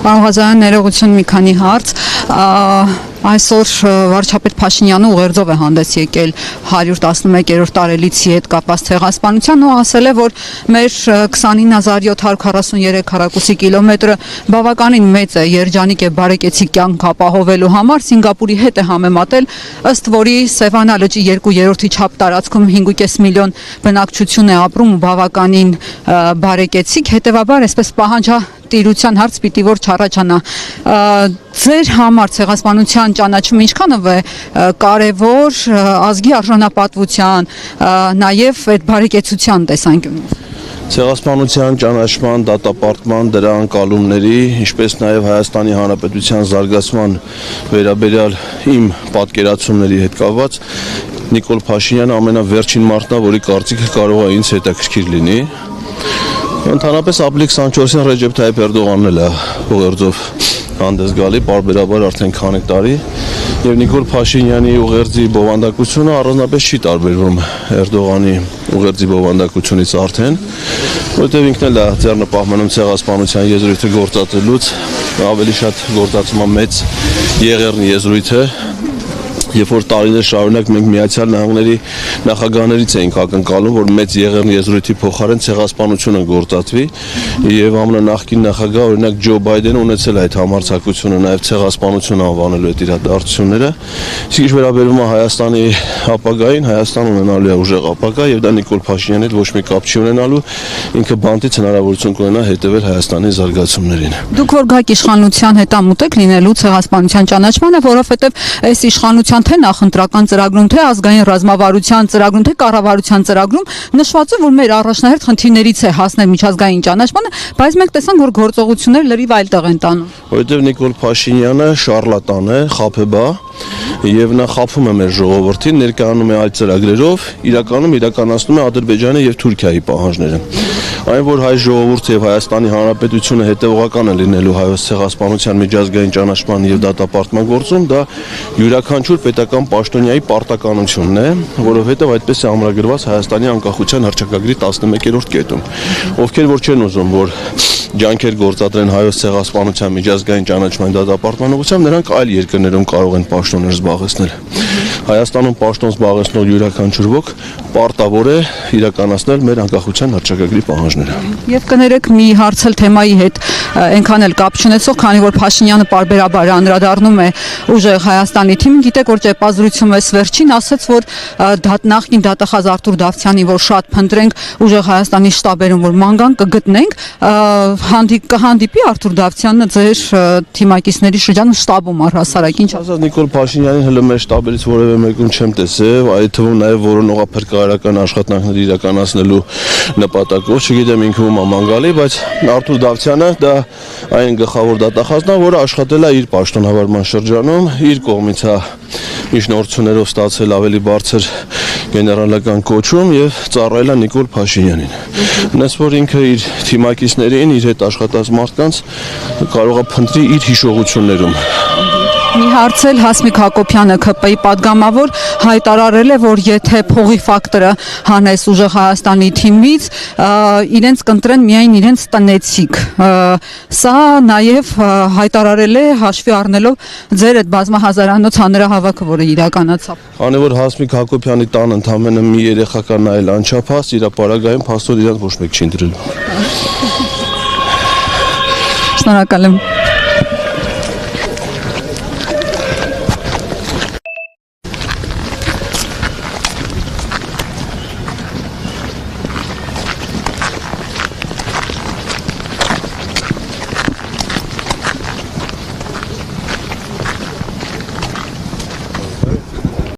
Պարոն ներողություն մի քանի հարց այսօր վարչապետ Փաշինյանը ուղերձով է հանդես եկել 111-րդ տարելիցի հետ կապված ցեղասպանության ու ասել է, որ մեր 29743 քառակուսի կիլոմետրը բավականին մեծ է, երջանիկ է բարեկեցիկ կյանք ապահովելու համար, Սինգապուրի հետ է համեմատել, ըստ որի Սևանա լճի 2/3-ի չափ տարածքում 5.5 միլիոն բնակչություն է ապրում ու բավականին բարեկեցիկ, հետևաբար այսպես պահանջատիրության հարց պիտի որ չառաջանա։ Ձեր համար ցեղասպանության ճանաչումը ինչքանով է կարևոր ազգի արժանապատվության, նաև այդ բարեկեցության տեսանկյունով։ Ցեղասպանության ճանաչման, դատապարտման, դրա անկալումների, ինչպես նաև Հայաստանի Հանրապետության զարգացման վերաբերյալ իմ պատկերացումների հետ կապված Նիկոլ Փաշինյանը ամենավերջին մարդն է, որի կարծիքը կարող է ինձ հետաքրքիր լինի։ Ընդհանրապես ապրիլի 24-ին Ռեջեփ Թայիփ Էրդողանն էլ է ուղերձով հանդես գալի, պարբերաբար արդեն քանի տարի, եւ Նիկոլ Փաշինյանի ուղերձի բովանդակությունը առանձնապես չի տարբերվում Էրդողանի ուղերձի բովանդակությունից արդեն, որովհետեւ ինքն էլ է ձեռնպահմանում ցեղասպանության եզրույթը գործածելուց, ավելի շատ գործածում է մեծ Եղեռնի եզրույթը, երբ որ տարիներ շարունակ մենք Միացյալ Նահանգների նախագահներից էինք ակնկալում, որ մեծ Եղեռնի եզրույթի փոխարեն ցեղասպանությունը գործածվի, եւ ԱՄՆ նախկին նախագահ օրինակ Ջո Բայդենը ունեցել է այդ համարձակությունը նաեւ ցեղասպանություն անվանելու այդ իրադարձությունները, իսկ ինչ վերաբերում է Հայաստանի ապագային, Հայաստանը ունենալու է ուժեղ ապագա եւ դա Նիկոլ Փաշինյանի հետ ոչ մի կապ չի ունենալու, ինքը բանտից հնարավորություն կունենա հետեւել Հայաստանի զարգացումներին։ Դուք որ գաք իշխանության հետամուտ եք լինելու ցեղասպանության ճանաչմանը, որովհետեւ այս իշխանության թե նախընտրական ծրագրում, թե ազգային ռազմավարության ծրագրում, թե կառավարության ծրագրում նշված է, որ մեր առաջնահերթ խնդիրներից է հասնել միջազգային ճանաչմանը, բայց մենք տեսանք, որ գործողությունները լրիվ այլտեղ են տանում։ Որովհետև Նիկոլ Փաշինյանը շարլատան է, խաբեբա, եւ նա խափում է մեր ժողովրդին, ներկայանում է այլ ծրագրերով, իրականացնում է Ադրբեջանի եւ Թուրքիայի պահանջները։ Այն որ հայ ժողովուրդը եւ Հայաստանի Հանրապետությունը հետեւողական են լինելու հայոց ցեղասպանության միջազգային ճանաչման եւ դատապարտման գործում, դա յուրաքանչյուր պետական պաշտոնյայի պարտականությունն է, որովհետեւ այդպես է ամրագրված Հայաստանի անկախության հռչակագրի 11-րդ կետում։ Ովքեր որ չեն ուզում, որ ջանքեր գործադրեն հայոց ցեղասպանության միջազգային ճանաչման դատապարտման ուղղությամբ, նրանք այլ երկրներում կարող են պաշտոններ զբաղեցնել։ Հայաստանում պաշտոն զբաղեցնող յուրաքանչյուր ոք պարտավոր է իրականացնել մեր անկախության հռչակագրի պահանջները։ Եվ կներեք մի հարցել թեմայի հետ այնքան էլ կապ չունեցող, քանի որ Փաշինյանը պարբերաբար անդրադառնում է ուժեղ Հայաստանի թիմին, գիտեք որ ճեպազրույցում էս վերջին ասաց, որ նախկին դատախազ Արթուր Դավթյանին, որ շատ փնտրենք ուժեղ Հայաստանի շտաբերում, որ մանգան կգտնենք, կհանդիպի Արթուր Դավթյանը ձեր թիմակիցների շրջանում շտաբում առհասարակ, ինչ ասած Նիկոլ Փաշինյանին հələ մեր շտաբերից որևէ մեկում չեմ տեսել, այդ թվում նաև որոնողափրկարարական աշխատանքներ իրականացնելու նպատակով, չգիտեմ ինքը ում աման գալի, բայց Արթուր Դավթյանը դա այն գլխավոր դատախազն է, որը աշխատել է իր պաշտոնավարման շրջանում, իր կողմից է միջնորդություններով ստացել ավելի բարձր գեներալական կոչում եւ ծառայել է Նիկոլ Փաշինյանին։ Նես որ ինքը իր թիմակիցներին, իր հետ աշխատած մարդկանց կարող է փնտրի իր հիշողություններում։ Մի հարցել Հասմիկ Հակոբյանը ՔՊ-ի падգամավոր հայտարարել է, որ եթե փողի ֆակտորը հանես ուժեղ Հայաստանի թիմից, իրենց կընտրեն միայն իրենց տնեցիկ։ Սա նաև հայտարարել է հաշվի առնելով ձեր այդ բազմահազարանոց հանրահավաքը, որը իրականացավ։ Քանի որ Հասմիկ Հակոբյանի տան ընդամենը մի երեխա կա նայել անչափահաս, իր ապարագայում փաստորեն իրենց ոչ մեկ չի ընտրել։ Շնորհակալ եմ։